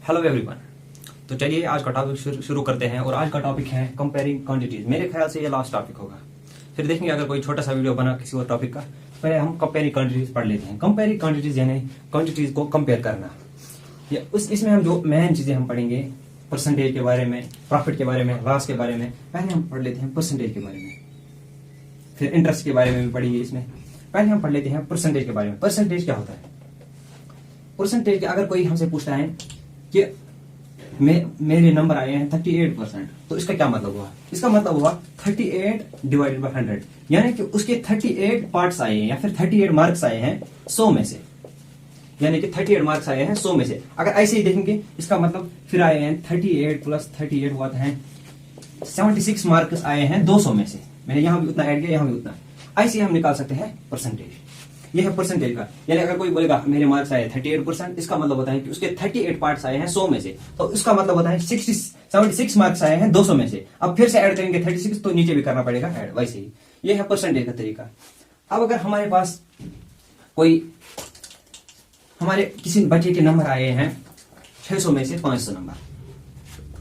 Hello everyone. तो चलिए आज का टॉपिक शुरू करते हैं और आज का टॉपिक है कंपेयरिंग क्वांटिटीज। मेरे ख्याल से ये लास्ट टॉपिक होगा, फिर देखेंगे अगर कोई छोटा सा वीडियो बना किसी और टॉपिक का। पहले हम कंपेयरिंग क्वांटिटीज पढ़ लेते हैं। कंपेयरिंग क्वांटिटीज यानी क्वांटिटीज को कंपेयर करना। या इसमें हम जो मेन चीजें हम पढ़ेंगे, परसेंटेज के बारे में, प्रॉफिट के बारे में, लॉस के बारे में। पहले हम पढ़ लेते हैं परसेंटेज के बारे में, फिर इंटरेस्ट के बारे में भी पढ़ेंगे। इसमें पहले हम पढ़ लेते हैं परसेंटेज के बारे में। परसेंटेज क्या होता है? परसेंटेज अगर कोई हमसे पूछता है कि मेरे नंबर आए हैं 38%, तो इसका क्या मतलब हुआ? इसका मतलब हुआ 38 डिवाइडेड बाय 100, यानी कि उसके 38 पार्ट्स आए हैं या फिर 38 मार्क्स आए हैं 100 में से, यानी कि 38 मार्क्स आए हैं 100 में से। अगर ऐसे ही देखेंगे इसका मतलब फिर आए हैं 38 प्लस 38 हुआ है 76 मार्क्स आए हैं 200 में से। मैंने यहां भी उतना ऐड किया, यहां भी उतना। ऐसे हम निकाल सकते हैं परसेंटेज। यह है परसेंटेज का, यानी अगर कोई बोलेगा मेरे मार्क्स आए 38%, इसका मतलब होता है कि उसके 38 पार्ट्स आए हैं 100 में से, तो इसका मतलब होता है 76 मार्क्स आए हैं 200 में से। अब फिर से ऐड करेंगे 36, तो नीचे भी करना पड़ेगा ऐड, वैसे ही। यह है परसेंटेज का तरीका। अब अगर हमारे पास कोई हमारे किसी बच्चे के नंबर आए हैं 600 में से 500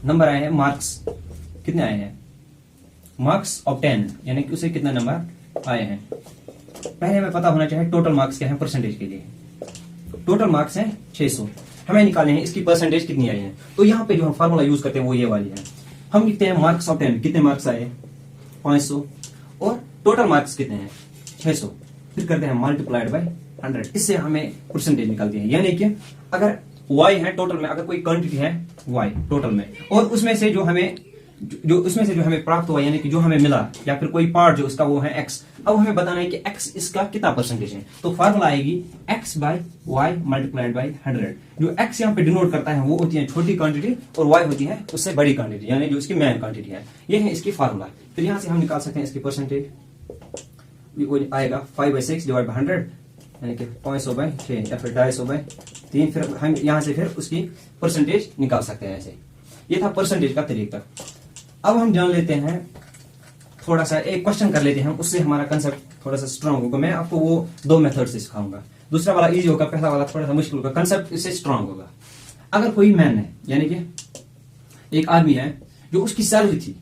नंबर आए हैं, मार्क्स कितने आए हैं? मार्क्स ऑफ 10, यानी कि उसे कितने नंबर आए हैं। पहले हमें पता होना चाहिए टोटल मार्क्स क्या है परसेंटेज के लिए। टोटल मार्क्स हैं 600, हमें निकालने हैं इसकी परसेंटेज कितनी आई है। तो यहाँ पे जो हम फार्मूला यूज करते हैं वो ये वाली है। हम लिखते हैं मार्क्स ऑफ 10, कितने मार्क्स आए 500, और टोटल मार्क्स कितने हैं 600, फिर करते हैं मल्टीप्लाइड बाय 100। इससे हमें परसेंटेज निकलती है। यानी कि अगर y है टोटल में, अगर कोई क्वांटिटी है y टोटल में, और उसमें से जो हमें प्राप्त हुआ, यानी कि जो हमें मिला, या फिर कोई पार्ट जो उसका वो है x, अब हमें बताना है कि x इसका कितना परसेंटेज है। तो फार्मूला आएगी x by y multiplied by 100। जो x यहाँ पे डिनोट करता है वो होती है छोटी क्वांटिटी, और y होती है उससे बड़ी क्वांटिटी, यानी जो इसकी मेन क्वांटिटी है। ये है इसकी फार्मूला। फिर यहाँ से हम निकाल सकते हैं इसकी परसेंटेज। आएगा 5/6 डिवाइड बाय 100, यानी कि 500 बाय 6 या फिर 250 बाय 3। फिर हम यहाँ से फिर उसकी परसेंटेज निकाल सकते हैं ऐसे। ये था परसेंटेज का तरीका। अब हम जान लेते हैं, थोड़ा सा एक क्वेश्चन कर लेते हैं, उससे हमारा कंसेप्ट थोड़ा सा स्ट्रांग होगा। मैं आपको वो 2 मेथड से सिखाऊंगा। दूसरा वाला इजी होगा, पहला वाला थोड़ा सा मुश्किल होगा, कंसेप्ट इससे स्ट्रांग होगा। अगर कोई मैन है, यानी कि एक आदमी है जो उसकी सैलरी थी,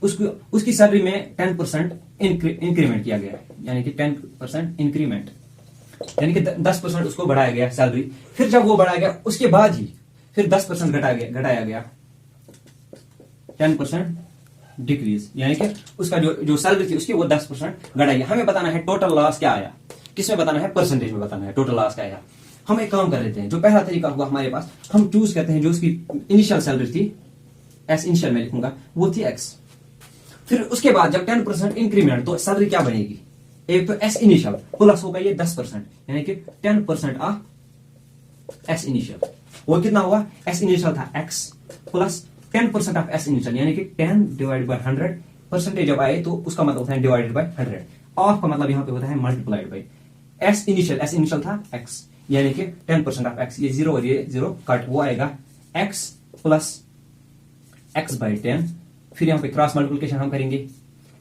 उसकी सैलरी में 10% इंक्रीमेंट किया गया, यानी कि 10% इंक्रीमेंट, यानी कि 10% उसको बढ़ाया गया सैलरी। फिर जब वो बढ़ाया गया उसके बाद ही फिर 10% घटाया गया 10% डिक्रीज, यानी कि उसका जो सैलरी थी उसकी वो 10% घटाई। हमें बताना है टोटल लॉस क्या आया। किसमें बताना है? परसेंटेज में बताना है टोटल लॉस क्या आया। हम एक काम कर लेते हैं, जो पहला तरीका हुआ हमारे पास, हम चूज करते हैं जो उसकी इनिशियल सैलरी थी, एस इनिशियल में लिखूंगा, वो थी एक्स। फिर उसके बाद जब 10% इंक्रीमेंट, तो सैलरी क्या बनेगी? एक तो एस इनिशियल प्लस होगा ये 10%, यानी कि 10% ऑफ एस इनिशियल। वो कितना हुआ? एस इनिशियल था x plus 10% of as initial, यानी कि 10 डिवाइड बाय 100। परसेंटेज जब आए तो उसका मतलब होता है डिवाइडेड बाय 100। ऑफ का मतलब यहां पे होता है मल्टीप्लाइड बाय एस इनिशियल था एक्स, यानी कि 10% ऑफ एक्स। ये 0 और ये 0 कट, वो आएगा एक्स प्लस एक्स बाय 10। फिर यहां पे क्रॉस मल्टीप्लिकेशन हम करेंगे,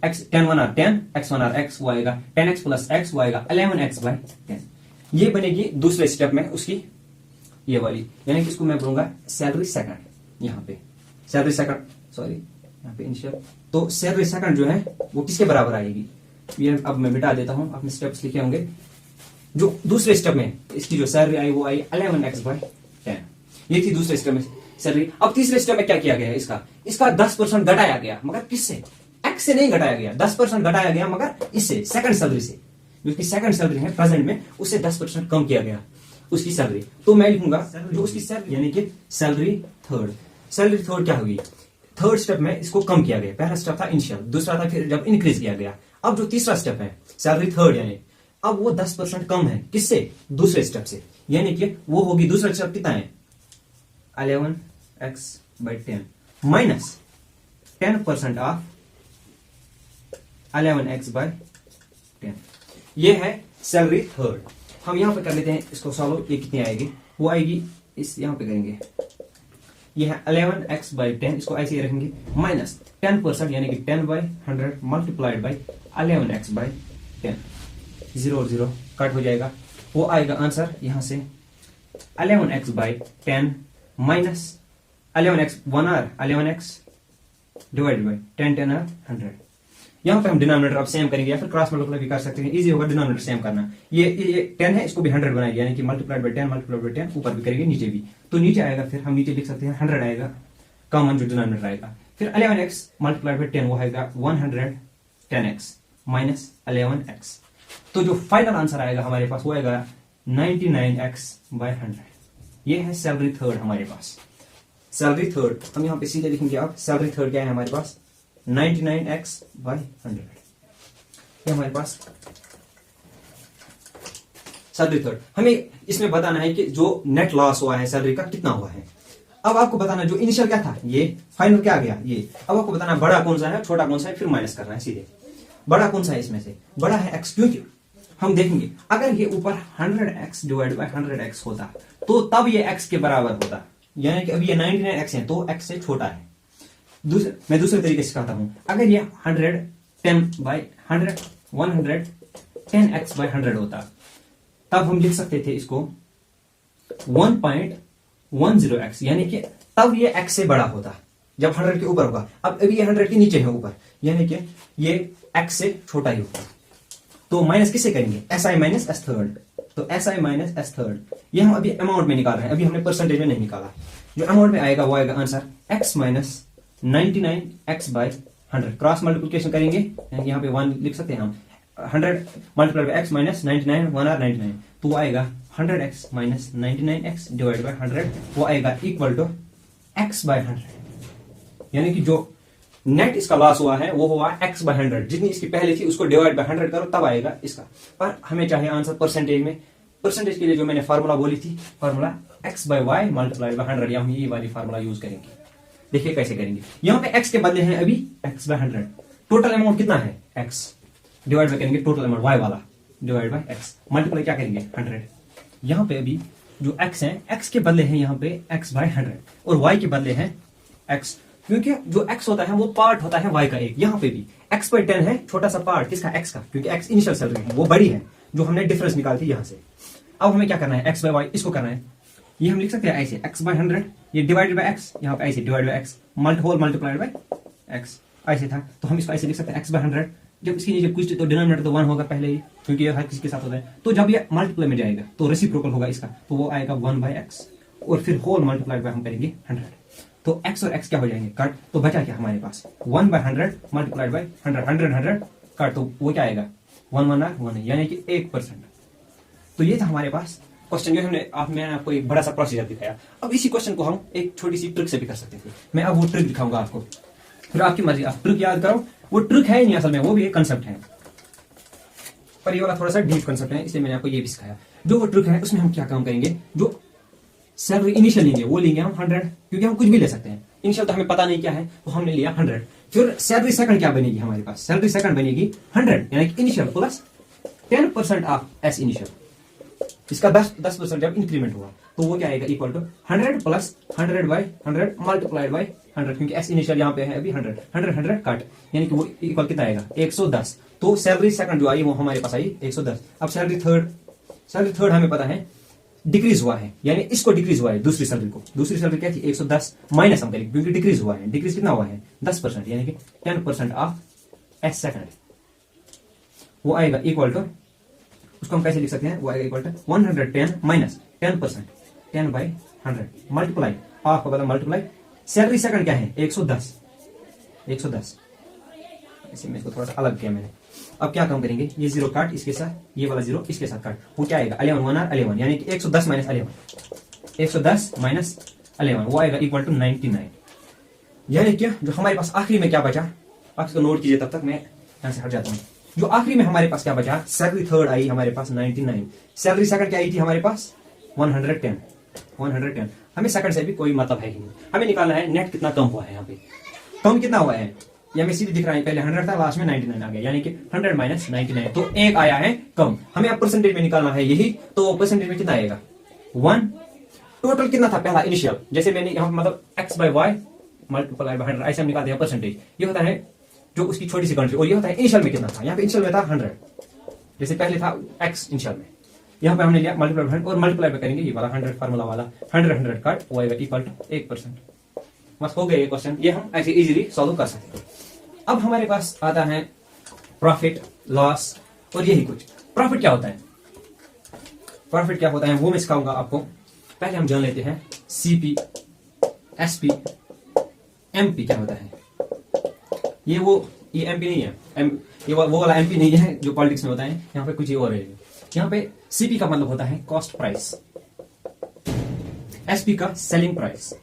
x 10 1 or 10, x 1 or x, वो आएगा 10x प्लस x, वो आएगा 11x बाय 10। ये बनेगी दूसरे स्टेप में उसकी ये वाली, यानी कि इसको मैं बोलूंगा सैलरी सेकंड। यहाँ पे सैलरी सेकंड, सॉरी यहाँ पे इनिशियल। तो सैलरी सेकंड जो है वो किसके बराबर आएगी? ये अब मैं मिटा देता हूं, अपने स्टेप्स लिखे होंगे। जो दूसरे स्टेप में इसकी जो सैलरी आई वो आई 11x बाय 10। ये थी दूसरे स्टेप में सैलरी। अब तीसरे स्टेप में क्या किया गया? इसका 10% घटाया गया, मगर किससे? एक्स से नहीं घटाया गया, 10% घटाया गया, मगर इससे सेकंड सैलरी से, जो उसकी सेकंड सैलरी है प्रेजेंट में, उससे 10% कम किया गया उसकी सैलरी। तो मैं लिखूंगा जो उसकी सैलरी, यानी कि सैलरी थर्ड। सैलरी थर्ड क्या होगी? थर्ड स्टेप में इसको कम किया गया। पहला स्टेप था इनिशियल, दूसरा था फिर जब इंक्रीज किया गया। अब जो तीसरा स्टेप है सैलरी थर्ड, यानी अब वो 10% कम है किससे? दूसरे स्टेप से, यानी कि वो होगी, दूसरा स्टेप कितना है 11x by 10 minus 10% of 11x by 10। ये है सैलरी थर्ड। हम यहां पे कर लेते हैं इसको सॉल्व। ये कितनी आएगी? वो आएगी इस यहां पे करेंगे, ये है 11x बाय 10, इसको ऐसे ही रखेंगे, माइनस 10%, यानी कि 10 by 100 multiplied bye 11x by 10। 0 और 0 कट हो जाएगा, वो आएगा आंसर यहां से 11x by 10 minus 11x 1 or 11x divided by 10 or 100। यहाँ पे हम डिनोमिनेटर अब सेम करेंगे या फिर क्रॉस मल्टीप्लाई भी कर सकते हैं, इजी होगा डिनोमिनेटर सेम करना। ये 10 है, इसको भी 100 बनाएंगे, यानी कि मल्टीप्लाइड बाई 10 मल्टीप्लाइड बाई 10, ऊपर भी करेंगे नीचे भी, तो नीचे आएगा, फिर हम नीचे लिख सकते हैं 100 आएगा कॉमन जो डिनोमिनेटर आएगा। फिर 11x मल्टीप्लाइड बाई 10 वो आएगा 110x माइनस 11x। तो जो फाइनल आंसर आएगा हमारे पास वो आएगा 99x बाय 100। ये है सैलरी थर्ड हमारे पास। सैलरी थर्ड हम यहाँ पे सीधे लिखेंगे, आप सैलरी थर्ड क्या है हमारे पास 99x बाय 100। ये हमारे पास सैलरी थर्ड। हमें इसमें बताना है कि जो नेट लॉस हुआ है सैलरी का कितना हुआ है। अब आपको बताना जो इनिशियल क्या था, ये फाइनल क्या गया ये। अब आपको बताना बड़ा कौन सा है छोटा कौन सा है, फिर माइनस करना है सीधे। बड़ा कौन सा है इसमें से, बड़ा है x, क्योंकि हम देखेंगे अगर ये ऊपर 100x डिवाइड बाय 100x होता तो तब ये x के बराबर होता, यानी कि अभी ये 99x है तो x से छोटा है। मैं दूसरे तरीके से कहता हूं, अगर ये 110 बाय 110x बाय 100 होता तब हम लिख सकते थे इसको 1.10x, यानी कि तब ये x से बड़ा होता जब 100 के ऊपर होगा। अब अभी ये 100 के नीचे है ऊपर, यानी कि ये x से छोटा ही होगा। तो माइनस किससे करेंगे, SI माइनस एस थर्ड। तो SI माइनस एस थर्ड ये हम अभी अमाउंट में निकाल रहे हैं, अभी हमने परसेंटेज में नहीं निकाला। जो अमाउंट में आएगा वो आएगा answer x minus 99x by 100। Cross multiplication करेंगे, यहाँ पे 1 लिख सकते हैं हम, 100 multiplied by x minus 99 1 or 99, तो वो आएगा 100x minus 99x divide by 100, वो आएगा इक्वल टू x बाय 100। यानी कि जो नेट इसका लॉस हुआ है वो हुआ x बाय 100, जितनी इसकी पहले थी उसको डिवाइड बाय 100 करो तब आएगा इसका। पर हमें चाहिए आंसर परसेंटेज में। परसेंटेज के लिए जो मैंने फार्मूला बोली थी, formula x by y multiplied by 100, या हम ये वाली फार्मूला यूज करेंगे। देखिए कैसे करेंगे, यहाँ पे x के बदले हैं अभी x बाय 100, टोटल अमाउंट कितना है x, डिवाइड बाय करेंगे टोटल अमाउंट y वाला डिवाइड बाय x, मल्टीप्लाई क्या करेंगे 100। यहाँ पे अभी जो x है, x के बदले हैं यहाँ पे x बाय 100 और y के बदले हैं x, क्योंकि जो x होता है वो पार्ट होता है y का एक। यहाँ पे भी x बाय 10 है छोटा सा पार्ट किसका, x का, क्योंकि x इनिशियल सैलरी है वो बड़ी है जो हमने डिफरेंस निकाली थी यहाँ से। अब हमें क्या करना है, x बाय y इसको करना है, ये हम लिख सकते हैं ऐसे x बाय 100, ये डिवाइडेड बाय x, यहाँ पे ऐसे divide by x whole multiplied by x ऐसे था, तो हम इसको ऐसे लिख सकते हैं x बाय 100। जब इसके नीचे कुछ तो डिनोमिनेटर तो 1 होगा पहले ही, क्योंकि ये हर किसी के साथ होता है, तो जब ये मल्टीप्लाई में जाएगा तो रेसिप्रोकल होगा इसका, तो वो आएगा 1 बाय x और फिर होल मल्टीप्लाइड बाय हम करेंगे 100। तो x और x क्या हो जाएंगे कट, तो बचा क्या हमारे पास 1 बाय 100 मल्टीप्लाइड बाय 100 कट, तो वो क्या आएगा 1 1 आर 1, यानी कि 1%। तो ये था हमारे पास क्वेश्चन जो मैंने आपको एक बड़ा सा प्रोसीजर दिखाया। अब इसी क्वेश्चन को हम एक छोटी सी ट्रिक से भी कर सकते थे। मैं अब वो ट्रिक दिखाऊंगा आपको, फिर आपकी मर्जी, आप ट्रिक याद करो। वो ट्रिक है नहीं असल में, वो भी एक कंसेप्ट है, पर ये वाला थोड़ा सा डीप कंसेप्ट है, इसलिए मैंने आपको ये भी सिखाया। जो वो ट्रिक है उसमें हम क्या काम करेंगे, जो सैलरी इनिशियल लेंगे वो लेंगे हम 100, क्योंकि हम कुछ भी ले सकते हैं, इनिशियल तो हमें पता नहीं क्या है, तो हमने लिया 100। फिर सैलरी सेकंड क्या बनेगी हमारे पास, सैलरी सेकंड बनेगी 100, यानी कि initial plus 10% of as initial, इसका 10% जब इंक्रीमेंट हुआ तो वो क्या आएगा equal to 100 plus 100 by 100 multiplied by 100, क्योंकि एस इनिशियल यहाँ पे है अभी 100 कट, यानी कि वो इक्वल कितना आएगा 110। तो सैलरी सेकंड जो आई वो हमारे पास आई 110। अब सैलरी थर्ड हमें पता है डिक्रीज हुआ है, यानी इसको डिक्रीज हुआ है दूसरी सैलरी क्या थी 110 माइनस हम करेंगे, क्योंकि डिक्रीज हुआ है, डिक्रीज कितना हुआ है 10%, यानी कि 10% ऑफ एस सेकंड, वो आएगा इक्वल टू, उसको हम कैसे लिख सकते हैं, वो आएगा equal to 110 minus 10%, 10 by 100 multiply, आपको पता मल्टीप्लाई सैलरी सेकंड क्या है 110। इसे मैं इसको थोड़ा सा अलग किया मैंने। अब क्या काम करेंगे, ये 0 काट इसके साथ, ये वाला 0 इसके साथ काट, वो क्या आएगा 11 1 आर 11, यानी कि 110 माइनस 11, 110 माइनस 11 वो आएगा इक्वल टू 99। यानी कि जो हमारे पास आखिरी में क्या बचा, आप इसको नोट कीजिए, तब तक मैं यहां से हट जाता हूं। जो आखिरी में हमारे पास क्या बचा, सैलरी थर्ड आई हमारे पास 99, सैलरी सेकंड क्या आई थी हमारे पास 110। हमें सेकंड से भी कोई मतलब है ही नहीं, हमें निकालना है नेट कितना कम हुआ है, यहाँ पे कम कितना हुआ है, ये हमें सीधे दिख रहा है, पहले 100 था लास्ट में 99 आ गया, यानी कि 100 माइनस 99, तो एक आया है कम। हमें अब परसेंटेज में निकालना है यही, तो परसेंटेज में कितना आएगा 1। टोटल कितना था पहला इनिशियल, जैसे मैंने यहाँ मतलब x by y multiply by 100 ऐसे हम निकालते हैं परसेंटेज, ये होता है जो उसकी छोटी सी कंट्री, और ये होता है इनिशियल में कितना था, यहाँ पे इनिशियल में था 100, जैसे पहले था x इनिशियल में, यहाँ पे हमने लिया मल्टीप्लाई 100 और मल्टीप्लाई पे करेंगे ये वाला 100 फार्मूला वाला 100 काट वो आएगा इक्वल टू 1%। बस हो गया ये क्वेश्चन, ये हम ऐसे इजीली सॉल्व कर सकते हैं। अब हमारे पास आता है प्रॉफिट लॉस और यही कुछ। प्रॉफिट क्या होता है, प्रॉफिट क्या होता है वो मैं सिखाऊंगा आपको। पहले हम जान लेते हैं सीपी, एसपी, एमपी क्या होता है। ये एमपी नहीं है, ये वो वाला एमपी नहीं है जो पॉलिटिक्स में होता है। यहाँ पे कुछ और है। यहाँ पे सीपी का मतलब होता है कॉस्ट प्राइस, एसपी का सेलिंग प्राइस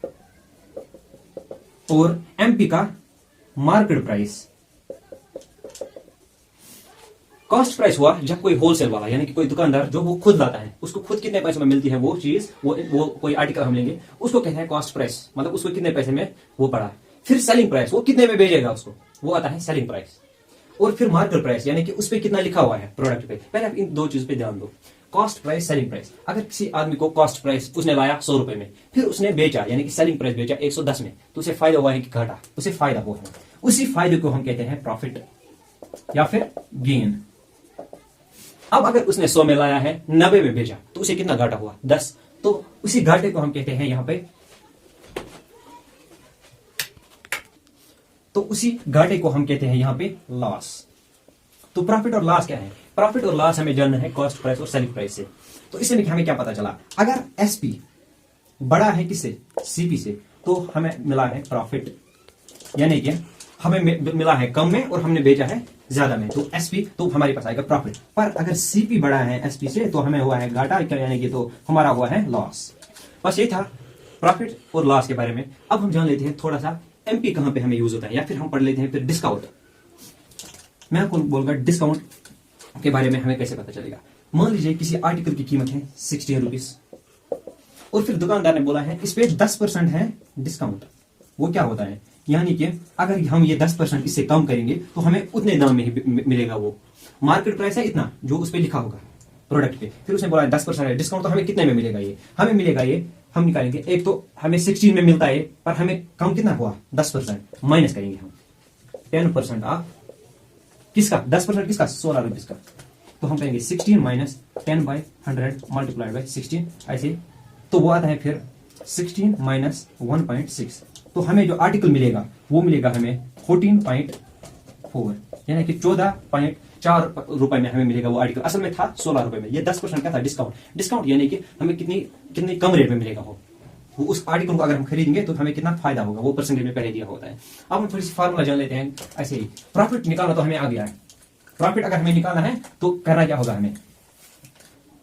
और एमपी का मार्केट प्राइस। कॉस्ट प्राइस हुआ जब कोई होलसेल वाला यानी कि कोई दुकानदार जो वो खुद लाता है, उसको खुद कितने पैसे में मिलती है वो चीज, वो कोई आर्टिकल हम लेंगे, उसको कहते हैं कॉस्ट प्राइस, मतलब उसको कितने पैसे में वो पड़ा। फिर सेलिंग प्राइस, वो कितने में बेचेगा उसको, वो आता है सेलिंग प्राइस। और फिर मार्केट प्राइस यानी कि उस पर कितना लिखा हुआ है प्रोडक्ट पे। पहले आप इन दो चीज पे ध्यान दो, कॉस्ट प्राइस, सेलिंग प्राइस। अगर किसी आदमी को कॉस्ट प्राइस उसने लाया 100 रुपए में, फिर उसने बेचा यानी कि सेलिंग प्राइस बेचा 110 में, तो उसे फायदा हुआ है कि घाटा, उसे फायदा हुआ है। उसी फायदे को हम कहते हैं प्रॉफिट या फिर गेन। अब अगर उसने 100 में लाया है 90 में बेचा तो उसे कितना घाटा हुआ, 10। तो उसी घाटे को हम कहते हैं यहां पे, तो उसी घाटे को हम कहते हैं यहां पे लॉस। तो प्रॉफिट और लॉस क्या है, प्रॉफिट और लॉस हमें जानना है कॉस्ट प्राइस और सेलिंग प्राइस से। तो इससे हमें क्या पता चला, अगर एसपी बड़ा है किससे, सीपी से, तो हमें मिला है प्रॉफिट, यानी कि हमें मिला है कम में और हमने बेचा है ज्यादा में, तो एसपी तो हमारे पास आएगा प्रॉफिट। पर अगर सीपी बड़ा है एसपी से तो हमें हुआ है घाटा, यानी कि तो हमारा हुआ है लॉस। बस ये था प्रॉफिट और लॉस के बारे में। अब हम जान लेते हैं थोड़ा सा एमपी कहां पे हमें यूज होता है, या फिर हम पढ़ लेते हैं फिर डिस्काउंट। मैं आपको बोलूंगा डिस्काउंट के बारे में हमें कैसे पता चलेगा। मान लीजिए किसी आर्टिकल की कीमत है 60 रुपीज और फिर दुकानदार ने बोला है इस पे 10% है डिस्काउंट। वो क्या होता है, यानी कि अगर हम ये 10% इससे कम करेंगे तो हमें उतने दाम में ही मिलेगा। वो मार्केट प्राइस है इतना जो उस पर लिखा होगा प्रोडक्ट पे, फिर उसने बोला 10% है डिस्काउंट, तो हमें कितने में मिलेगा, ये हमें मिलेगा, ये हम निकालेंगे। एक तो हमें 16 में मिलता है पर हमें कम कितना हुआ, 10%। माइनस करेंगे हम 10% आप किसका, 10% किसका, 16 रुपीज का। तो हम कहेंगे 16 माइनस 10/100 मल्टीप्लाइड बाई 16, ऐसे। तो वो आता है फिर 16 माइनस 1.6। तो हमें जो आर्टिकल मिलेगा वो मिलेगा हमें 14.4, यानी कि 14.4 रुपए में हमें मिलेगा वो आर्टिकल। असल में था 16 रुपए में। ये 10% का था डिस्काउंट। डिस्काउंट यानी कि हमें कितनी कम रेट में मिलेगा वो उस आर्टिकल को अगर हम खरीदेंगे तो हमें कितना फायदा होगा, वो परसेंटेज में पहले दिया होता है। अब हम थोड़ी सी फार्मूला जान लेते हैं ऐसे ही। प्रॉफिट निकालना तो हमें आ गया है। प्रॉफिट अगर हमें निकालना है तो करना क्या होगा, हमें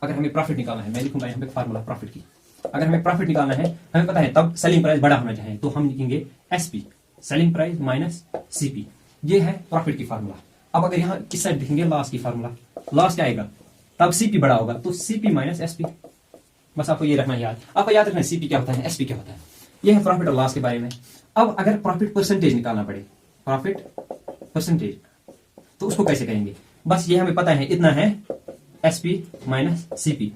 अगर हमें प्रॉफिट निकालना है, मैं लिखूंगा यहाँ पे फार्मूला प्रॉफिट की। अगर हमें प्रॉफिट निकालना है, हमें पता है तब सेलिंग प्राइस बड़ा होना चाहिए, तो हम लिखेंगे SP, selling price minus CP. ये है प्रॉफिट की फार्मूला। अब अगर यहाँ इस साइड लिखेंगे लॉस की फार्मूला, लॉस क्या आएगा, तब सीपी बड़ा होगा तो सीपी माइनस एसपी। बस आपको ये रखना याद, आपको याद रखना सीपी क्या होता है, एसपी क्या होता है। ये है प्रॉफिट और लॉस के बारे में। अब अगर प्रॉफिट परसेंटेज निकालना पड़े, प्रॉफिट परसेंटेज, तो उसको कैसे करेंगे। बस ये हमें पता है इतना है एसपी माइनस सीपी,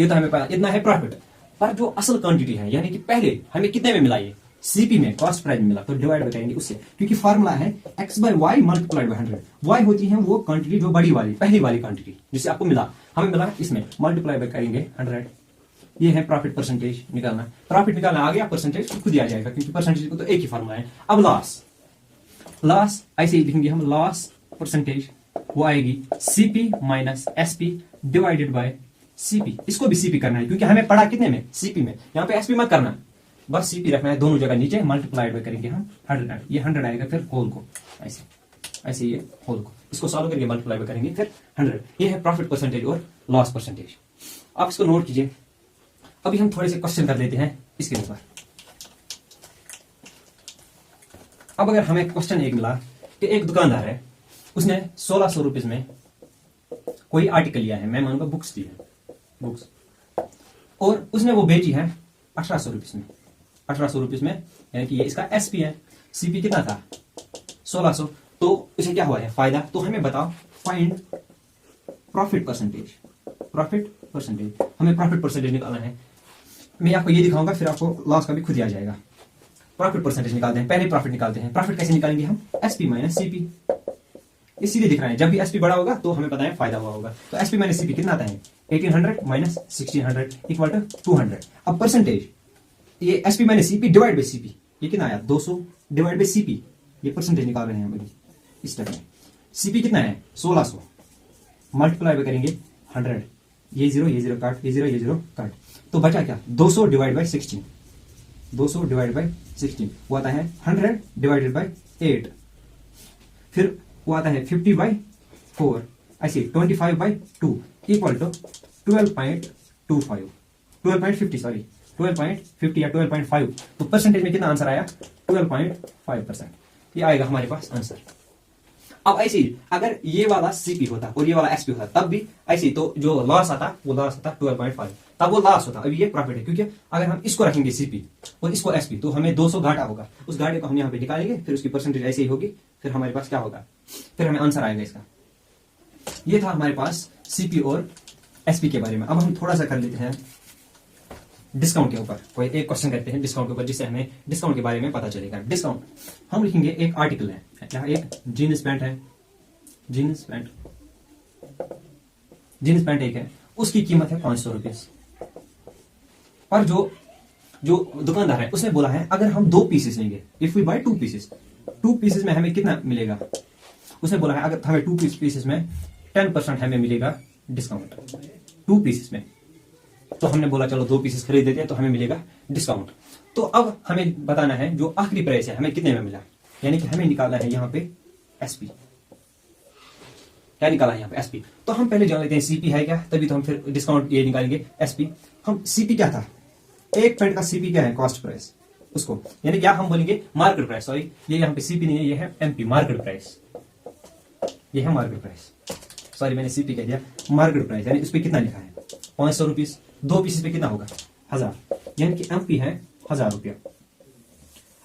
ये तो हमें पता इतना है प्रॉफिट। पर जो असल क्वांटिटी है, यानी कि पहले हमें कितने में मिला, ये सीपी में कॉस्ट प्राइस में मिला, तो डिवाइड करेंगे उससे, क्योंकि फार्मूला है x by y multiplied by 100। y होती है वो क्वांटिटी जो बड़ी वाली, पहली वाली क्वांटिटी जिससे आपको मिला, हमें मिला इसमें, मल्टीप्लाई बाय करेंगे 100। ये है प्रॉफिट परसेंटेज निकालना। प्रॉफिट निकालना आ गया, परसेंटेज खुद ही आ जाएगा क्योंकि परसेंटेज को तो एक ही फार्मूला है। अब लॉस, लॉस ऐसे ही लिखेंगे हम, लॉस परसेंटेज वो आएगी CP minus SP divided by CP. इसको भी सीपी करना है क्योंकि हमें पड़ा कितने में, सीपी में। यहाँ पे एसपी मत करना, बस सीपी रखना है दोनों जगह नीचे, मल्टीप्लाइड बाय करेंगे हम 100। ये 100 आएगा फिर होल को, ऐसे ऐसे ये होल को, इसको सॉल्व करके मल्टीप्लाई बाय करेंगे फिर 100। ये है प्रॉफिट परसेंटेज और लॉस परसेंटेज। आप इसको नोट कीजिए। अभी हम थोड़े से क्वेश्चन कर लेते हैं इसके ऊपर। अब अगर हमें क्वेश्चन एक मिला कि एक दुकानदार है, उसने 1600 रुपीज में कोई आर्टिकल लिया है, मैं मानूंगा बुक्स दी है, बुक्स, और उसने वो बेची है 1800 रुपीज में। 1800 रुपीज में, यानी कि ये इसका एसपी है, सीपी कितना था 1600, तो इसे क्या हुआ है फायदा। तो हमें बताओ find profit percentage. Profit percentage, हमें प्रॉफिट परसेंटेज निकालना है। मैं आपको ये दिखाऊंगा, फिर आपको लॉस का भी खुद ही आ जाएगा। प्रॉफिट परसेंटेज निकालते हैं, पहले प्रॉफिट निकालते हैं। प्रॉफिट कैसे निकालेंगे हम, एसपी माइनस सीपी। ये सीधे दिख रहा है, जब भी एसपी बड़ा होगा तो हमें पता है फायदा हुआ होगा। तो एसपी माइनस सीपी कितना आता है, 1800 माइनस 1600 इक्वल टू 200। अब परसेंटेज, ये SP minus CP divide by CP, ये कितना आया 200 डिवाइड बाई सीपी, ये परसेंटेज निकाल रहे हैं हम अभी इस स्टेप में। सीपी कितना है 1600, मल्टीप्लाई करेंगे 100, ये जीरो काट, ये जीरो काट, तो बचा क्या 200 डिवाइड बाई 16, 200 डिवाइड बाई 16 वो आता है 100 डिवाइडेड बाई 8, फिर वो आता है 50 बाई 4, ऐसे 25 बाई 2 इक्वल टू 12.25, 12.50 सॉरी 12.50 या 12.5। तो परसेंटेज में कितना आंसर आया 12.5%, ये आएगा हमारे पास आंसर। अब ऐसे ही अगर ये वाला सीपी होता और ये वाला एसपी होता तब भी ऐसे ही, तो जो लॉस आता वो लॉस आता 12.5, तब वो लॉस होता। अभी ये प्रॉफिट है, क्योंकि अगर हम इसको रखेंगे सीपी और इसको एसपी तो हमें 200 घाटा होगा, उस घाटे को हम यहाँ पे निकालेंगे, फिर उसकी परसेंटेज ऐसे ही होगी, फिर हमारे पास क्या होगा, फिर हमें आंसर आएगा इसका। ये था हमारे पास सीपी और एसपी के बारे में। अब हम थोड़ा सा कर लेते हैं डिस्काउंट के ऊपर, कोई एक क्वेश्चन करते हैं डिस्काउंट के ऊपर, जिससे हमें डिस्काउंट के बारे में पता चलेगा। डिस्काउंट हम लिखेंगे, एक आर्टिकल है, यहाँ एक जीन्स पैंट है, जीन्स पैंट एक है, उसकी कीमत है 500 रुपीज। और जो दुकानदार है उसने बोला है अगर हम 2 पीसेस लेंगे, if we buy 2 pieces, 2 pieces में हमें कितना मिलेगा, उसने बोला है अगर हमें 2 पीसेस में 10% हमें मिलेगा डिस्काउंट 2 पीसेस में। तो हमने बोला चलो 2 पीसेस खरीद देते हैं तो हमें मिलेगा डिस्काउंट। तो अब हमें बताना है जो आखिरी प्राइस है हमें कितने में मिला, यानी कि हमें निकालना है यहाँ पे एसपी, क्या निकाला है यहाँ पे एसपी। तो हम पहले जान लेते हैं सीपी है क्या, तभी तो हम फिर डिस्काउंट ये निकालेंगे एसपी। हम सीपी क्या था, एक पैंट का सीपी क्या है कॉस्ट प्राइस, उसको यानी क्या हम बोलेंगे मार्केट प्राइस, सॉरी ये यहाँ पे सीपी नहीं है, ये है एमपी मार्केट प्राइस, ये है मार्केट प्राइस, सॉरी मैंने सीपी कह दिया, मार्केट प्राइस यानी उस पर कितना लिखा है 500 रुपीज, 2 पीसेस पे कितना होगा 1000, यानी कि एमपी है 1000 रुपया।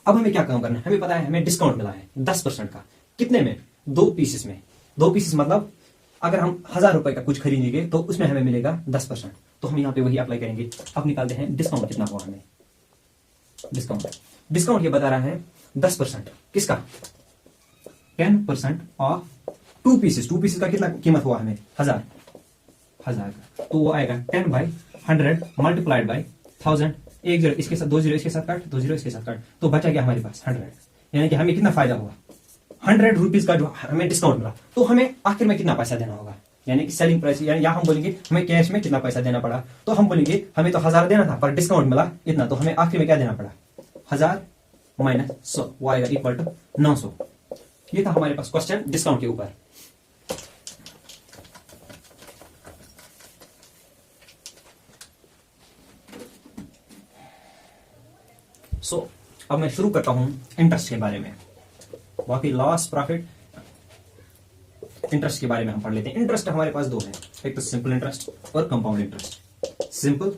अब हमें क्या काम करना है, हमें पता है हमें डिस्काउंट मिला है 10% का, कितने में 2 पीसेस में, 2 पीसेस मतलब अगर हम 1000 रुपए का कुछ खरीदेंगे तो उसमें हमें मिलेगा 10%, तो हम यहाँ पे वही अप्लाई करेंगे। अब निकालते हैं डिस्काउंट कितना हुआ हमें, डिस्काउंट ये बता रहा है 10%, किसका 10% ऑफ 2 पीसेस, 2 पीसेस का कितना कीमत हुआ हमें 1000 का, तो वो आएगा 10 बाई 100 मल्टीप्लाइड बाई 1000, 1 0 इसके साथ 2 0 इसके साथ काट, 2 0 इसके साथ काट, तो बचा गया हमारे पास 100, यानी कि हमें कितना फायदा हुआ 100 रुपीज का जो हमें डिस्काउंट मिला। तो हमें आखिर में कितना पैसा देना होगा, यानी कि सेलिंग प्राइस, यानी या हम बोलेंगे हमें कैश में कितना पैसा देना पड़ा, तो हम बोलेंगे हमें तो 1000 देना था पर डिस्काउंट मिला इतना, तो हमें आखिर में क्या देना पड़ा 1000 माइनस 100, वो आएगा इक्वल टू 900। ये था हमारे पास क्वेश्चन डिस्काउंट के ऊपर। अब मैं शुरू करता हूं इंटरेस्ट के बारे में, बाकी लॉस प्रॉफिट इंटरेस्ट के बारे में हम पढ़ लेते हैं। इंटरेस्ट हमारे पास 2 है, एक तो सिंपल इंटरेस्ट और compound interest. Simple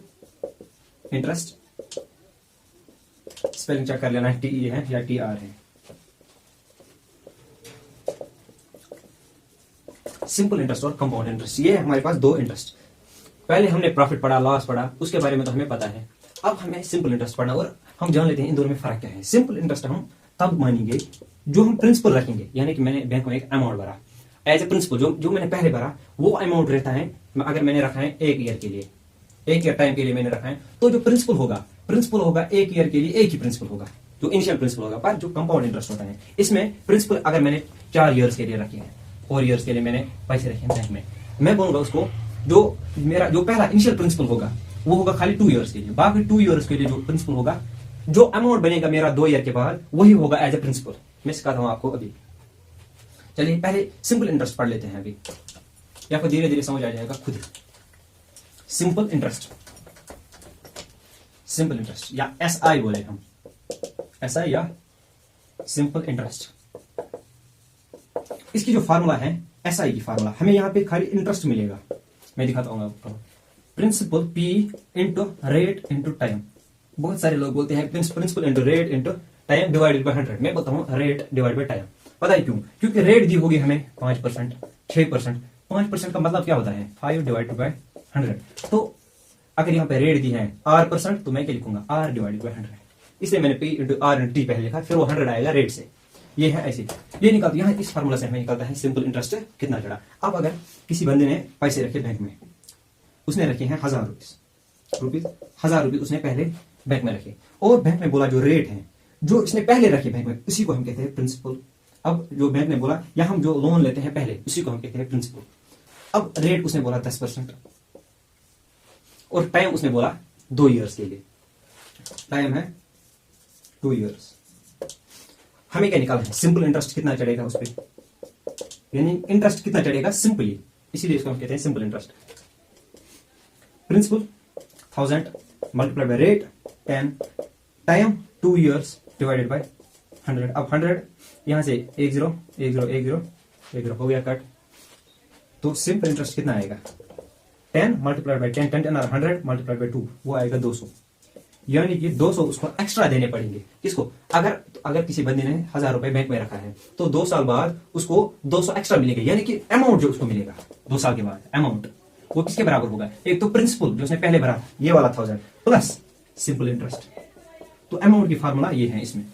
interest spelling check कर लेना, टी है या टी आर है। सिंपल इंटरेस्ट और कंपाउंड इंटरेस्ट, ये हमारे पास 2 इंटरेस्ट। पहले हमने प्रॉफिट पढ़ा, लॉस पढ़ा, उसके बारे में तो हमें पता है। अब हमें सिंपल इंटरेस्ट पढ़ना और हम जान लेते हैं इन दोनों में फर्क क्या है। सिंपल इंटरेस्ट हम तब मानेंगे जो हम प्रिंसिपल रखेंगे, यानी कि मैंने बैंक में एक अमाउंट भरा एज ए प्रिंसिपल, जो मैंने पहले भरा वो अमाउंट रहता है। अगर मैंने रखा है 1 ईयर के लिए, 1 ईयर टाइम के लिए मैंने रखा है, तो जो प्रिंसिपल होगा 1 ईयर के लिए एक ही प्रिंसिपल होगा, जो इनिशियल प्रिंसिपल होगा। पर जो कंपाउंड इंटरेस्ट होता है इसमें प्रिंसिपल अगर मैंने 4 ईयर्स के लिए रखे हैं, 4 ईयर्स के लिए मैंने पैसे रखे हैं बैंक में, मैं बोलूंगा उसको जो मेरा जो पहला इनिशियल प्रिंसिपल होगा वो होगा खाली 2 ईयर्स के लिए, बाकी 2 ईयर्स के लिए जो प्रिंसिपल होगा, जो अमाउंट बनेगा मेरा 2 ईयर के बाद वही होगा एज ए प्रिंसिपल। मैं सिखाता हूं आपको अभी। चलिए पहले सिंपल इंटरेस्ट पढ़ लेते हैं अभी, या फिर धीरे धीरे समझ आ जाएगा खुद ही। सिंपल इंटरेस्ट या एसआई बोले हम, एसआई या सिंपल इंटरेस्ट। इसकी जो फार्मूला है एसआई की फार्मूला, हमें यहां पे खाली इंटरेस्ट मिलेगा, मैं दिखाता हूं आपको। Principal P into rate into time. बहुत सारे लोग बोलते हैं principal into rate into time divided by 100। मैं बोलता हूं रेट डिवाइड बाय टाइम। पता है क्यों? क्योंकि रेट दी होगी हमें 5%, 6%। 5% का मतलब क्या होता है 5 डिवाइडेड बाय 100। तो अगर यहाँ पे रेट दी है R%, तो मैं क्या लिखूंगा R डिवाइडेड बाय 100। इसलिए मैंने P into R into T पहले लिखा, फिर वो 100 आएगा रेट से। ये है ऐसे, ये निकलता है यहाँ इस फार्मूला से हमें निकलता है सिंपल इंटरेस्ट कितना चढ़ा। अब अगर किसी बंदे ने पैसे रखे बैंक में, उसने रखे हैं 1000 रुपीज, 1000 रुपीज उसने पहले बैंक में रखे, और बैंक में बोला जो रेट है जो इसने पहले रखे बैंक में, उसी को हम कहते हैं प्रिंसिपल। अब जो बैंक ने बोला या हम जो लोन लेते हैं पहले, उसी को हम कहते हैं प्रिंसिपल। अब रेट उसने बोला 10% और टाइम उसने बोला 2 ईयर्स के लिए, टाइम है 2 ईयर्स। हमें क्या निकालना है, सिंपल इंटरेस्ट कितना चढ़ेगा उस पर, यानी इंटरेस्ट कितना चढ़ेगा सिंपली, इसीलिए इसको हम कहते हैं simple interest. Principal 1000 multiply by rate 10, time 2 years divided by 100। अब 100 यहां से 10 10 10 10 हो गया कट, तो सिंपल इंटरेस्ट कितना आएगा, 10 मल्टीप्लाई बाय 10 10 और 100 मल्टीप्लाई बाय 2 वो आएगा 200, यानी कि 200 उसको एक्स्ट्रा देने पड़ेंगे। किसको, अगर किसी बंदे ने 1000 रुपए बैंक में रखा है तो 2 साल बाद उसको 200 एक्स्ट्रा मिलेगा, यानी कि अमाउंट जो उसको मिलेगा 2 साल के बाद अमाउंट वो किसके बराबर होगा, एक तो प्रिंसिपल जो उसने पहले भरा ये वाला 1000 प्लस सिंपल इंटरेस्ट। तो अमाउंट की फार्मूला ये है, इसमें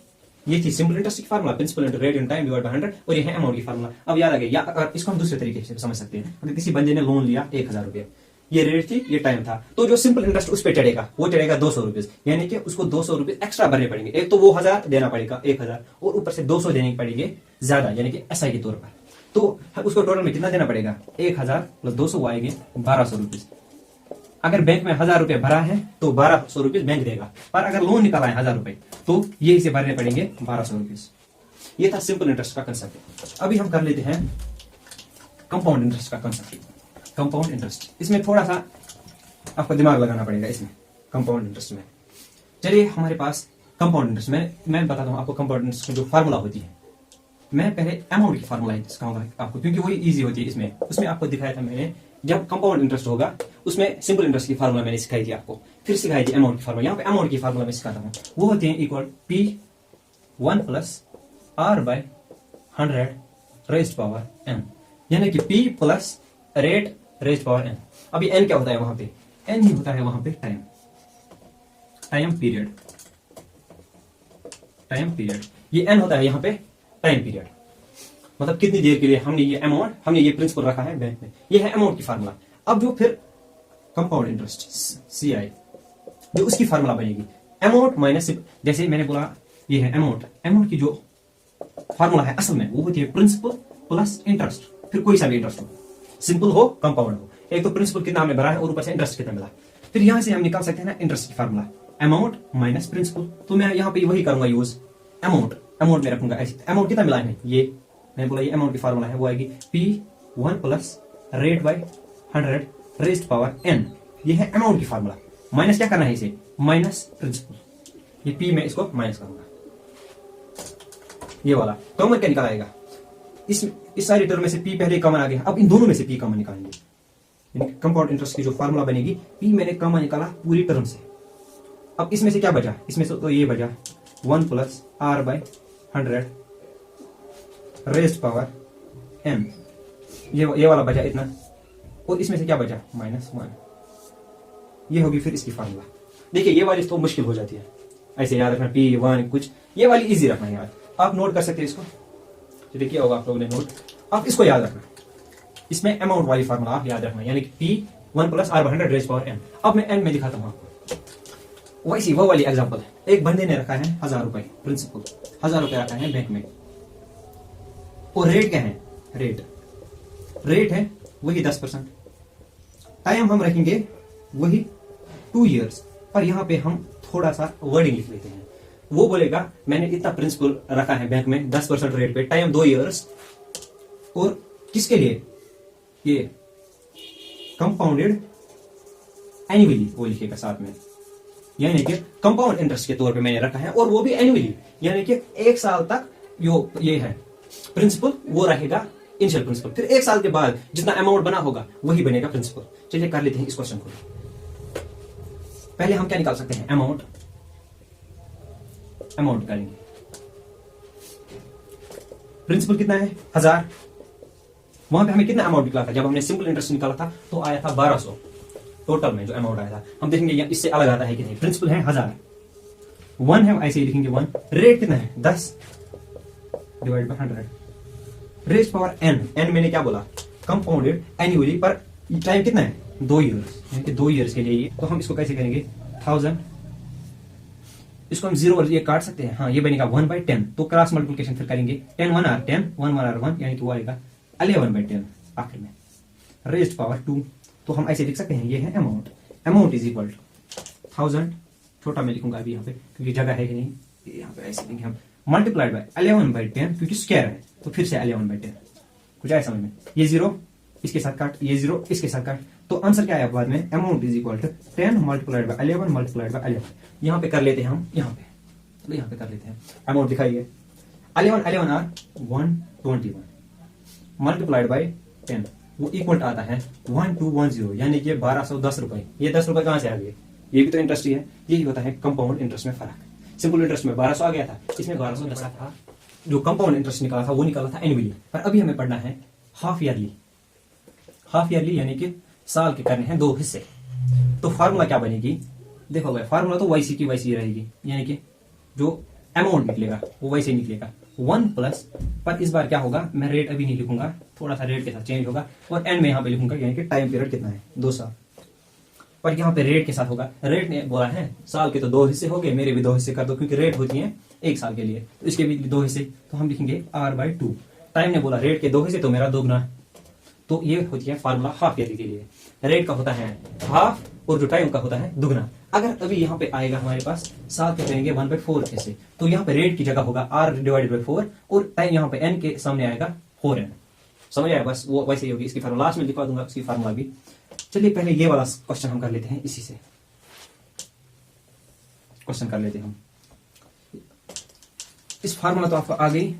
ये थी सिंपल इंटरेस्ट की formula, principal into rate in time divide by 100, और ये है अमाउंट की फार्मूला। अब याद आ गया, या अगर इसको हम दूसरे तरीके से समझ सकते हैं, अगर किसी बंदे ने लोन लिया 1000 रुपए, ये रेट थी ये टाइम था, तो जो सिंपल इंटरेस्ट उस पर चढ़ेगा वो चढ़ेगा 200 रुपीज, यानी कि उसको 200 रुपीज एक्स्ट्रा भरने पड़ेंगे। एक तो वो 1000 देना पड़ेगा 1000 और ऊपर से 200 देने पड़ेंगे ज्यादा, यानी कि एसआई के तौर पर। तो उसको टोटल में कितना देना पड़ेगा, 1000 प्लस 200 वो आएंगे 1200 रुपीज। अगर बैंक में 1000 रुपए भरा है तो 1200 रुपीज बैंक देगा, पर अगर लोन निकाला है 1000 रुपए तो ये इसे भरने पड़ेंगे 1200 रुपीज। ये था सिंपल इंटरेस्ट का कंसेप्ट। अभी हम कर लेते हैं कंपाउंड इंटरेस्ट का कंसेप्ट। कंपाउंड इंटरेस्ट, इसमें थोड़ा सा आपको दिमाग लगाना पड़ेगा इसमें कंपाउंड इंटरेस्ट में। चलिए हमारे पास कंपाउंड इंटरेस्ट में मैं बताता हूं आपको कंपाउंड इंटरेस्ट की जो फार्मूला होती है। मैं पहले अमाउंट की फार्मूला सिखाऊंगा आपको, क्योंकि वही इजी होती है इसमें। उसमें आपको दिखाया था मैंने, जब कंपाउंड इंटरेस्ट होगा उसमें सिंपल इंटरेस्ट की फार्मूला मैंने सिखाई थी आपको, फिर सिखाई थी अमाउंट की फार्मूला। यहाँ पे अमाउंट की फार्मूला मैं सिखाता हूँ, वो होती है equal P1 plus R by 100 raised power n, यानी कि P plus rate raised power n। अब ये n क्या होता है वहां पे, n ही होता है वहां पे टाइम पीरियड, ये n होता है यहाँ पे टाइम पीरियड, मतलब कितनी देर के लिए हमने ये प्रिंसिपल रखा है बैंक में। ये है अमाउंट की फार्मूला। अब जो फिर कंपाउंड इंटरेस्ट CI, जो उसकी फार्मूला बनेगी अमाउंट माइनस, जैसे मैंने बोला ये है अमाउंट की जो फार्मूला है असल में वो होती है प्रिंसिपल प्लस इंटरेस्ट, फिर कोई सा भी इंटरेस्ट हो, सिंपल हो कंपाउंड हो। एक तो प्रिंसिपल कितना हमने भरा है और ऊपर से इंटरेस्ट कितना मिला, फिर यहां से हम निकाल सकते हैं ना इंटरेस्ट की फार्मूला, अमाउंट माइनस प्रिंसिपल। तो मैं यहाँ पे वही करूंगा यूज, अमाउंट में रखूंगा ऐसे। अमाउंट कितना मिला है, ये मैंने बोला ये अमाउंट की फार्मूला है, वो आएगी P1 plus rate by 100 raised power n। ये है अमाउंट की फार्मूला। माइनस क्या करना है इसे, माइनस प्रिंसिपल, ये P में इसको माइनस करूंगा, ये वाला कॉमन क्या निकाल आएगा, इस सारी टर्म में से P पहले कॉमन आ गया, अब इन दोनों में से P कॉमन निकालेंगे। कंपाउंड इंटरेस्ट की जो फार्मूला बनेगी, P मैंने कॉमन निकाला पूरी टर्म से। अब इसमें से क्या बचा, इसमें से तो ये बचा 1 plus R by 100 raised power n, ये वाला बचा इतना, और इसमें से क्या बचा -1, ये होगी फिर इसकी फार्मूला। देखिए ये वाली तो मुश्किल हो जाती है, ऐसे याद रखना P1 कुछ, ये वाली इजी रखना याद। आप नोट कर सकते हैं इसको, देखिए होगा आप लोगों ने नोट, आप इसको याद रखना। इसमें अमाउंट वाली फार्मूला आप याद रखना, यानी कि P1 plus R by 100 raised power n। अब मैं n में दिखाता हूं आपको, वैसी वो वाली एग्जांपल है। एक बंदे ने रखा है 1000 रुपए प्रिंसिपल, 1000 रुपए रखा है बैंक में, और रेट क्या है, रेट है वही 10%, टाइम हम रखेंगे वही 2 ईयर्स, पर यहाँ पे हम थोड़ा सा वर्डिंग लिख लेते हैं। वो बोलेगा मैंने इतना प्रिंसिपल रखा है बैंक में 10% रेट पे, टाइम 2 ईयर्स, और किसके लिए, ये कंपाउंडेड एनुअली वो लिखेगा साथ में, यानी कि कंपाउंड इंटरेस्ट के तौर पे मैंने रखा है, और वो भी एनुअली, यानी कि 1 साल तक जो ये है प्रिंसिपल वो रहेगा इनिशियल प्रिंसिपल, फिर 1 साल के बाद जितना अमाउंट बना होगा वही बनेगा प्रिंसिपल। चलिए कर लेते हैं इस क्वेश्चन को। पहले हम क्या निकाल सकते हैं, अमाउंट करेंगे। प्रिंसिपल कितना है 1000, वहां पे हमें कितना अमाउंट निकला था, जब हमने सिंपल इंटरेस्ट निकाला था तो आया था 1200 टोटल में जो अमाउंट आया था। हम देखेंगे इससे अलग आता है कि नहीं। प्रिंसिपल है 1000, 1 है ऐसे ही लिखेंगे 1, रेट कितना है 10, divide by 100 raise power n मैंने क्या बोला, कंपाउंडेड एनुअली, पर टाइम कितना है 2 ईयर्स, यानी कि 2 ईयर्स के लिए ये। तो हम इसको कैसे करेंगे 1000, इसको हम 0 और ये काट सकते हैं, हाँ ये बनेगा 1/10, तो क्रॉस मल्टीप्लिकेशन फिर करेंगे 10 1 आर 10 1 1 आर 1, यानी कि वो आएगा 11/10 आखिर में रेज्ड पावर 2। तो हम ऐसे लिख सकते हैं, ये है अमाउंट इज इक्वल टू 1000, छोटा मैं लिखूंगा अभी यहाँ पे क्योंकि जगह है कि नहीं, यहाँ पे ऐसे लिखेंगे हम, मल्टीप्लाइड बाय 11/10 क्योंकि स्क्वायर है, तो फिर से 11/10, कुछ आया समझ में, ये 0 इसके साथ काट, ये 0 इसके साथ काट, तो आंसर क्या आया बाद में, amount is equal to 10 multiplied by 11 multiplied by 11। यहाँ पे कर लेते हैं हम, यहाँ पे तो यहाँ पे कर लेते हैं, अमाउंट दिखाइए 11 आर 121 मल्टीप्लाइड बाय 10, वो इक्वल आता है 1210, यानी कि 1210 रुपए। ये 10 रुपए कहाँ से आ गए, ये भी तो इंटरेस्ट ही है, यही होता है कंपाउंड इंटरेस्ट में फर्क। सिंपल इंटरेस्ट में 1200 आ गया था, इसमें 1210 था। जो कंपाउंड इंटरेस्ट निकाला था वो निकाला था एनुअली, पर अभी हमें पढ़ना है हाफ ईयरली, यानी कि साल के करने हैं 2 हिस्से। तो फार्मूला क्या बनेगी, देखो भाई फार्मूला तो वैसी की वैसी रहेगी, यानी कि जो अमाउंट निकलेगा वो वैसे ही निकलेगा 1 प्लस, पर इस बार क्या होगा, मैं रेट अभी नहीं लिखूंगा, थोड़ा सा रेट के साथ चेंज होगा, और एंड में यहाँ पे लिखूंगा, यानी कि टाइम पीरियड कितना है 2 साल, पर यहाँ पे रेट के साथ होगा। रेट ने बोला है साल के तो 2 हिस्से हो गए, मेरे भी 2 हिस्से कर दो, क्योंकि रेट होती है 1 साल के लिए, तो इसके भी 2 हिस्से, तो हम लिखेंगे r/2। टाइम ने बोला रेट के 2 हिस्से, तो मेरा 2 गुना, तो ये होती है फार्मूला हाफ ईयरली के लिए। रेट का होता है हाफ और जो टाइम का होता है दुगना। अगर अभी यहाँ पे आएगा हमारे पास साल के करेंगे 1/4 हिस्से, तो यहाँ पे रेट की जगह होगा r/4 और टाइम यहाँ पे n के सामने आएगा 4n। समझ आया, बस वो वैसे ही होगी। इसकी फार्मूला लास्ट में लिखवा दूंगा, उसकी फार्मूला भी। चलिए पहले ये वाला क्वेश्चन हम कर लेते हैं, इसी से क्वेश्चन कर लेते हैं हम। इस फार्मूला तो आपको आ गई,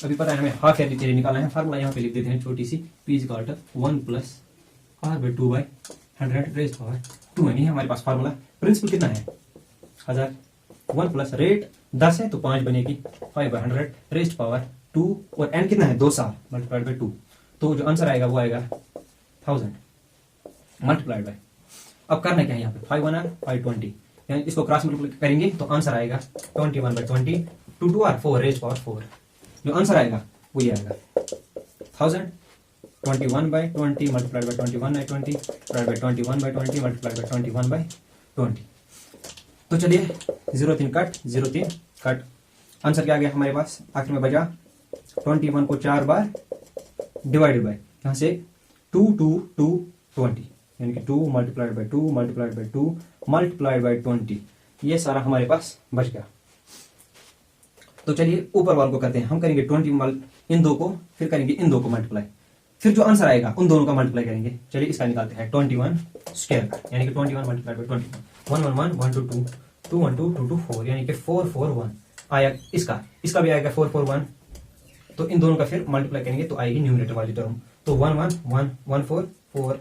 अभी पता है हमें हाफ ईयरली के लिए निकालना है। फार्मूला यहाँ पे लिख देते हैं छोटी सी, p is equal to 1 plus r/2/100 raised power 2, यानी हमारे पास फार्मूला। प्रिंसिपल कितना है 1000, 1 प्लस रेट 10 है तो 5 बनेगी 5/100 रेज़्ड पावर 2, और n कितना है 2 साल मल्टीप्लाइड बाय 2, तो जो आंसर आएगा वो आएगा 1000 मल्टीप्लाइड बाय। अब करना क्या है यहाँ पे 5 1 r 520, यानी इसको क्रॉस मल्टीप्लाई करेंगे तो आंसर आएगा 21/20 2 2 r 4 रेज़्ड पावर 4। जो आंसर आएगा वो ये आएगा 1000 21/20 multiplied by 21/20 divide by 21/20 multiplied by 21/20। तो चलिए 0 3 कट 0 3 कट, आंसर क्या आ गया हमारे पास, आखिर में बचा 21 को 4 बार डिवाइडेड बाय, यहाँ से 2 2 2 20, यानी कि 2 multiplied by 2 multiplied by 2 multiplied by 20, ये सारा हमारे पास बच गया। तो चलिए ऊपर वाले को करते हैं, हम करेंगे 20 इन दो को, फिर करेंगे इन दो को मल्टीप्लाई, फिर जो आंसर आएगा उन दोनों का मल्टीप्लाई करेंगे। चलिए इसका निकालते हैं 21 स्क्वायर का, यानी कि 21 मल्टीप्लाइड बाय 21 1 1 1 1 2 2 2 1 2 2 2 4, यानी कि 4 4 1 आया। इसका भी आएगा 4 4 1, तो इन दोनों का फिर मल्टीप्लाई करेंगे तो आएगी न्यूमरेटर वाली टर्म, तो 1 1 1 1 4 4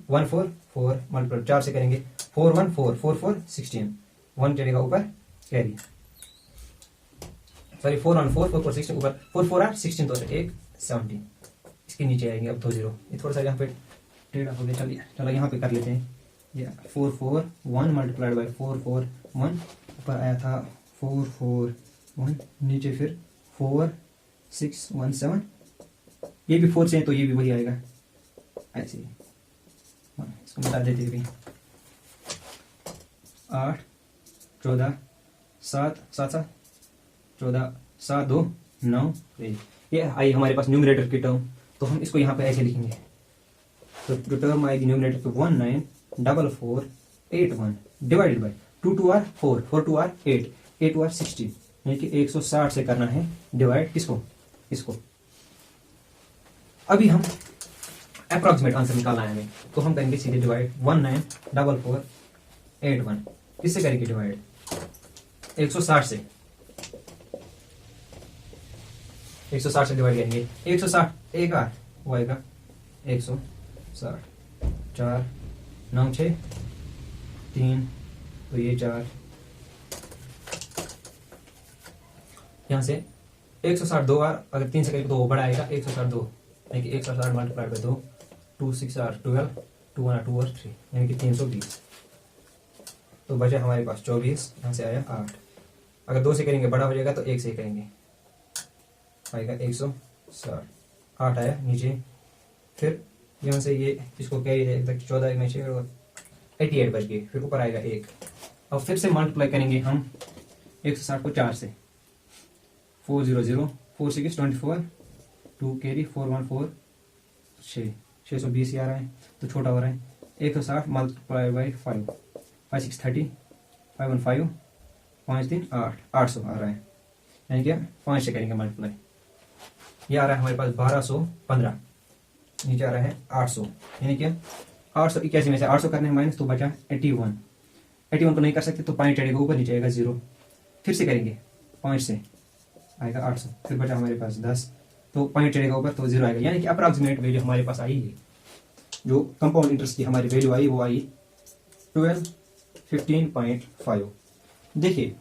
1 4 4 मल्टीप्लाई 4 से करेंगे 4 1 4 4 4 16 1 चलेगा ऊपर कैरी, सॉरी 4 1 4 4 4 16 ऊपर 4 4 8 16 तो 1 17, इसके नीचे आएंगे अब 2 0, ये थोड़ा सा यहाँ पे टेढ़ा हो गया। चलिए चलो यहाँ पे कर लेते हैं, ये 4 4 1 मल्टीप्लाइड बाय 4 4 1, ऊपर आया था 4 4 1, नीचे फिर 4 6 1 7, ये भी 4 से है तो ये भी वही आएगा ऐसे ही, इसको बता देते हैं 8 14 7 7 7 14 7 2 9 ये आई हमारे पास न्यूमरेटर की टर्म। तो हम इसको यहाँ पे ऐसे लिखेंगे, तो जो टर्म आएगी न्यूमरेटर पे 194481 divided by 2 2 r 4 4 2 r 8 8 2 r 60, यानी कि 160 से करना है डिवाइड किसको, इसको। अभी हम अप्रॉक्सीमेट आंसर निकालना है हमें, तो हम करेंगे सीधे डिवाइड 194481 किससे करेंगे डिवाइड 160 से, 160 से डिवाइड करेंगे 160 एक आर वो आएगा 160 4 9 6 3, तो ये 4, यहाँ से 160 2 आर, अगर 3 से करेंगे तो वो बड़ा आएगा 160 2, यानी कि 160 मल्टीप्लाइड बाय 2 2 6 आर 12 2 1 2 और 3, यानी कि 320। तो बचा हमारे पास 24, यहाँ से आया 8। अगर 2 से करेंगे बड़ा हो जाएगा तो 1 से ही करेंगे, आएगा 160, 8 आया नीचे। फिर यहाँ से ये इसको कैरी है तक 14 में से 88 बच गए, फिर ऊपर आएगा 1। अब फिर से मल्टीप्लाई करेंगे हम 160 को 4 से, 400, 4 6 24, 2 कैरी 414, 620 आ रहा है, तो छोटा हो रहा है। 160 मल्टीप्लाई बाई 5, 5 6 30, 5 1 5, 5 3 8, 800 आ रहा है, यानी कि 5 से करेंगे मल्टीप्लाई। ये आ रहा है हमारे पास 1215, नीचे आ रहा है 800, यानी कि 881 में से 800 करने हैं माइनस, तो बचा 81। 81 को नहीं कर सकते तो पॉइंट चढ़ेगा ऊपर, नीचे आएगा 0। फिर से करेंगे 5 से आएगा 800, फिर बचा हमारे पास 10, तो पॉइंट चढ़ेगा ऊपर तो 0 आएगा, यानी कि अप्रॉक्सीमेट वैल्यू हमारे पास आई है। जो कंपाउंड इंटरेस्ट की हमारी वैल्यू आई वो आई 15.5। देखिए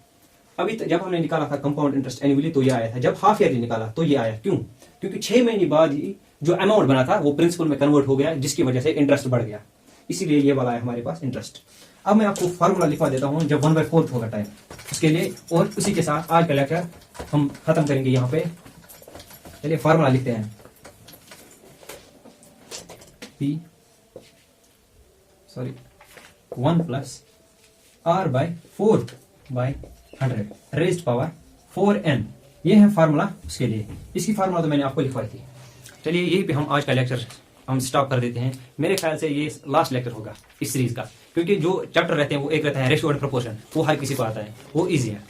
अभी जब हमने निकाला था कंपाउंड इंटरेस्ट एनुअली तो ये आया था, जब हाफ ईयरली निकाला तो ये आया। क्यों? क्योंकि 6 महीने बाद ही जो अमाउंट बना था वो प्रिंसिपल में कन्वर्ट हो गया, जिसकी वजह से इंटरेस्ट बढ़ गया, इसीलिए ये वाला है हमारे पास इंटरेस्ट। अब मैं आपको फार्मूला लिखवा देता हूं जब 1/4 होगा टाइम उसके लिए, और उसी के साथ आज का लेक्चर हम खत्म करेंगे यहाँ पे। चलिए फार्मूला लिखते हैं। P 1 plus R/4/100 raised power 4n, ये है फार्मूला उसके लिए। इसकी फार्मूला तो मैंने आपको लिखवाई थी। चलिए यही पे हम आज का लेक्चर हम स्टॉप कर देते हैं। मेरे ख्याल से ये लास्ट लेक्चर होगा इस सीरीज का, क्योंकि जो चैप्टर रहते हैं वो एक रहता है रेशियो एंड प्रोपोर्शन, वो हर किसी को आता है, वो इजी है।